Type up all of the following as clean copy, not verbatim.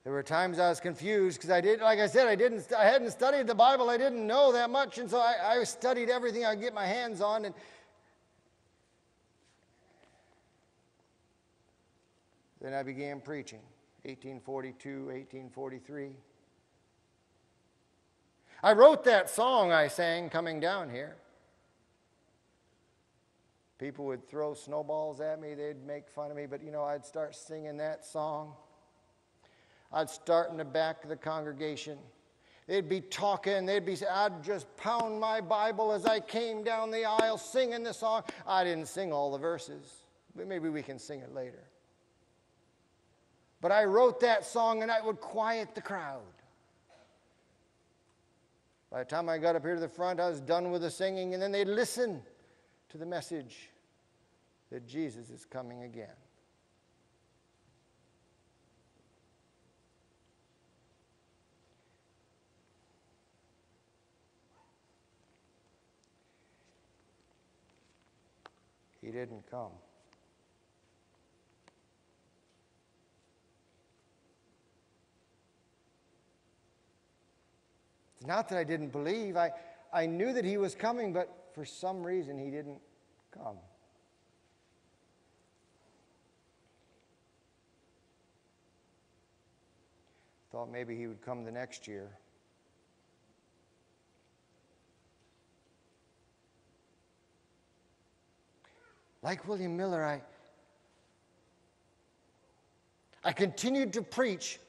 There were times I was confused because like I said, I hadn't studied the Bible. I didn't know that much, and so I studied everything I could get my hands on. And then I began preaching, 1842, 1843. I wrote that song I sang coming down here. People would throw snowballs at me. They'd make fun of me. But, I'd start singing that song. I'd start in the back of the congregation. They'd be talking. I'd just pound my Bible as I came down the aisle singing the song. I didn't sing all the verses. But maybe we can sing it later. But I wrote that song, and I would quiet the crowd. By the time I got up here to the front, I was done with the singing, and then they'd listen to the message that Jesus is coming again. He didn't come. It's not that I didn't believe. I knew that he was coming, but for some reason he didn't come. Thought maybe he would come the next year. Like William Miller, I continued to preach,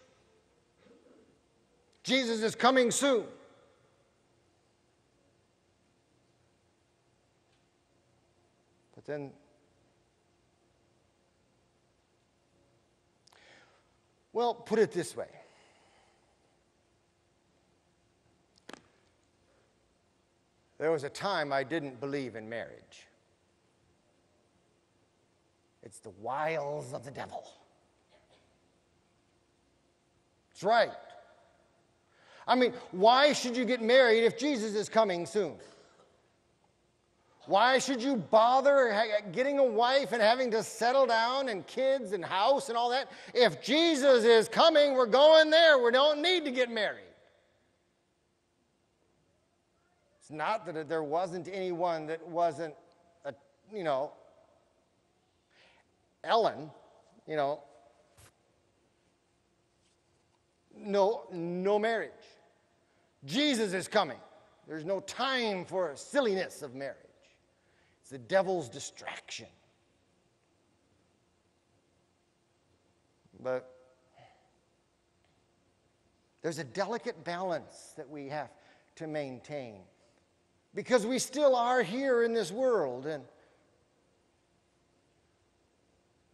Jesus is coming soon. But then, well, put it this way. There was a time I didn't believe in marriage. It's the wiles of the devil. That's right. I mean, why should you get married if Jesus is coming soon? Why should you bother getting a wife and having to settle down and kids and house and all that? If Jesus is coming, we're going there. We don't need to get married. It's not that there wasn't anyone that wasn't, Ellen, no marriage. Jesus is coming. There's no time for silliness of marriage. It's the devil's distraction. But there's a delicate balance that we have to maintain because we still are here in this world, and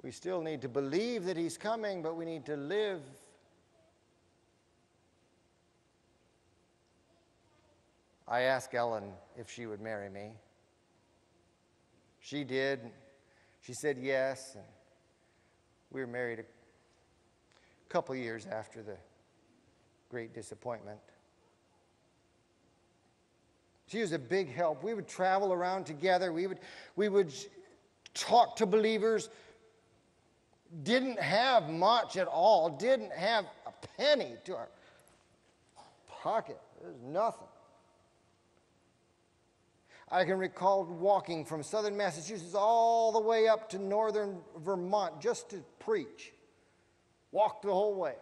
we still need to believe that he's coming, but we need to live. I asked Ellen if she would marry me. She did. She said yes. And we were married a couple years after the great disappointment. She was a big help. We would travel around together. We would talk to believers. Didn't have much at all. Didn't have a penny to our pocket. There's nothing. I can recall walking from southern Massachusetts all the way up to northern Vermont just to preach. Walked the whole way.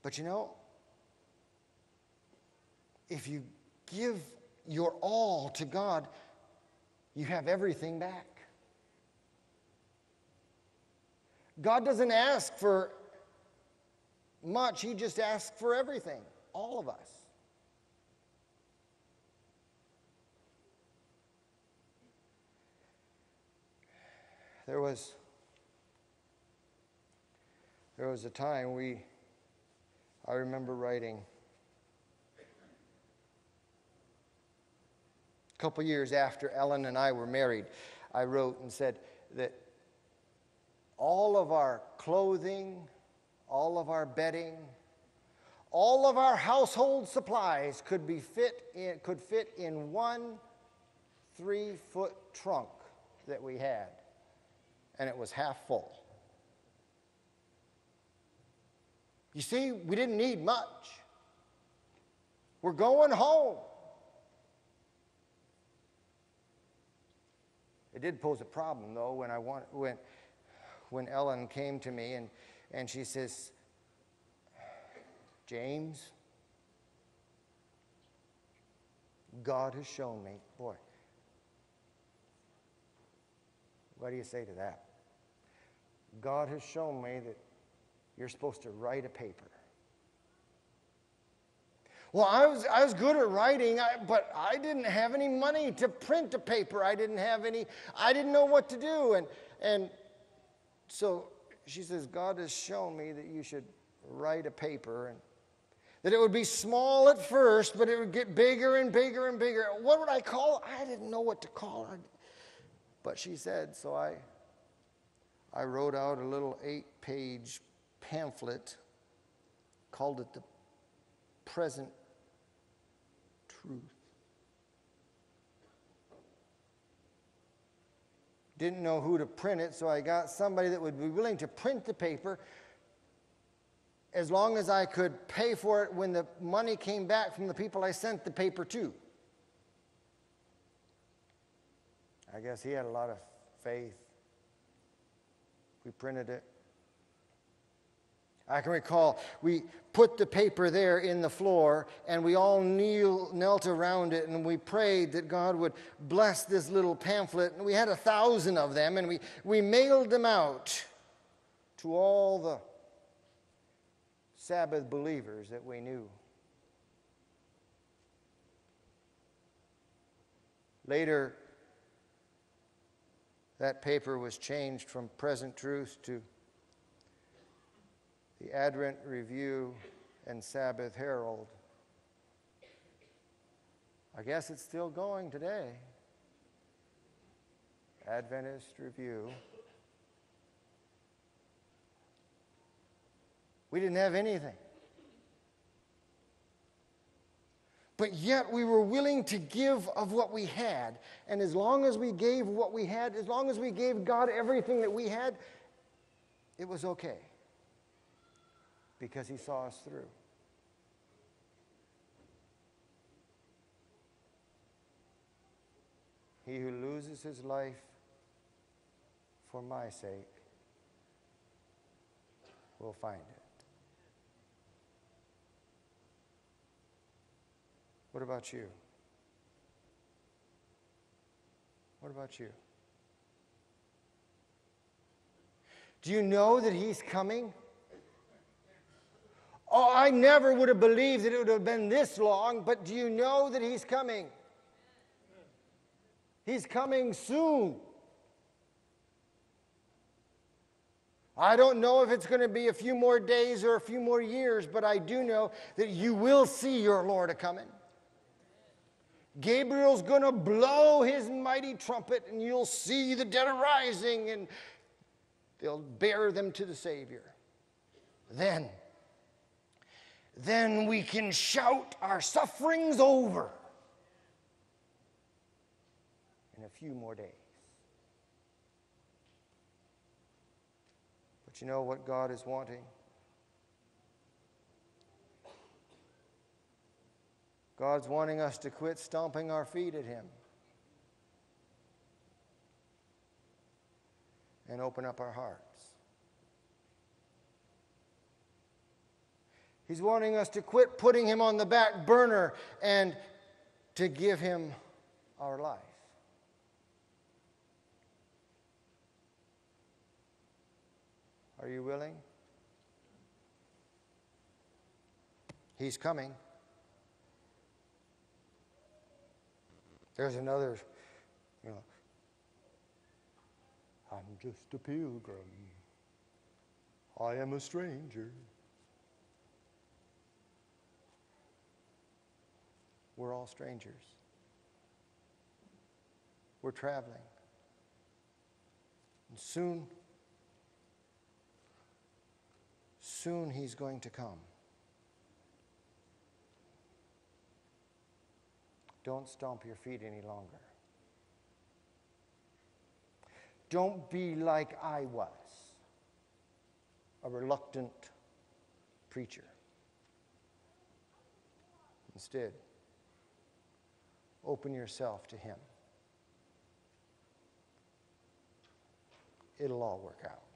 But if you give your all to God, you have everything back. God doesn't ask for much. He just asks for everything. All of us. There was a time I remember writing a couple years after Ellen and I were married. I wrote and said that all of our clothing, all of our bedding, all of our household supplies could fit in one 3-foot trunk that we had. and it was half full. You see, we didn't need much. We're going home. It did pose a problem, though, when Ellen came to me and she says, James, God has shown me. Boy, what do you say to that? God has shown me that you're supposed to write a paper. Well, I was good at writing, but I didn't have any money to print a paper. I didn't know what to do. And so she says, God has shown me that you should write a paper, and that it would be small at first, but it would get bigger and bigger and bigger. What would I call it? I didn't know what to call it. But she said, so I wrote out a little 8-page pamphlet, called it The Present Truth. Didn't know who to print it, so I got somebody that would be willing to print the paper as long as I could pay for it when the money came back from the people I sent the paper to. I guess he had a lot of faith. We printed it. I can recall we put the paper there in the floor, and we all knelt around it, and we prayed that God would bless this little pamphlet. And we had 1,000 of them, and we mailed them out to all the Sabbath believers that we knew. Later, that paper was changed from Present Truth to the Advent Review and Sabbath Herald. I guess it's still going today. Adventist Review. We didn't have anything. But yet we were willing to give of what we had. And as long as we gave what we had, as long as we gave God everything that we had, it was okay. Because he saw us through. He who loses his life for my sake will find it. What about you? What about you? Do you know that he's coming? Oh, I never would have believed that it would have been this long, but do you know that he's coming? He's coming soon. I don't know if it's going to be a few more days or a few more years, but I do know that you will see your Lord a-coming. Gabriel's going to blow his mighty trumpet, and you'll see the dead arising, and they'll bear them to the Savior. Then we can shout our sufferings over in a few more days. But you know what God is wanting? God's wanting us to quit stomping our feet at him and open up our hearts. He's wanting us to quit putting him on the back burner and to give him our life. Are you willing? He's coming. There's another, I'm just a pilgrim. I am a stranger. We're all strangers. We're traveling. And soon he's going to come. Don't stomp your feet any longer. Don't be like I was, a reluctant preacher. Instead, open yourself to Him. It'll all work out.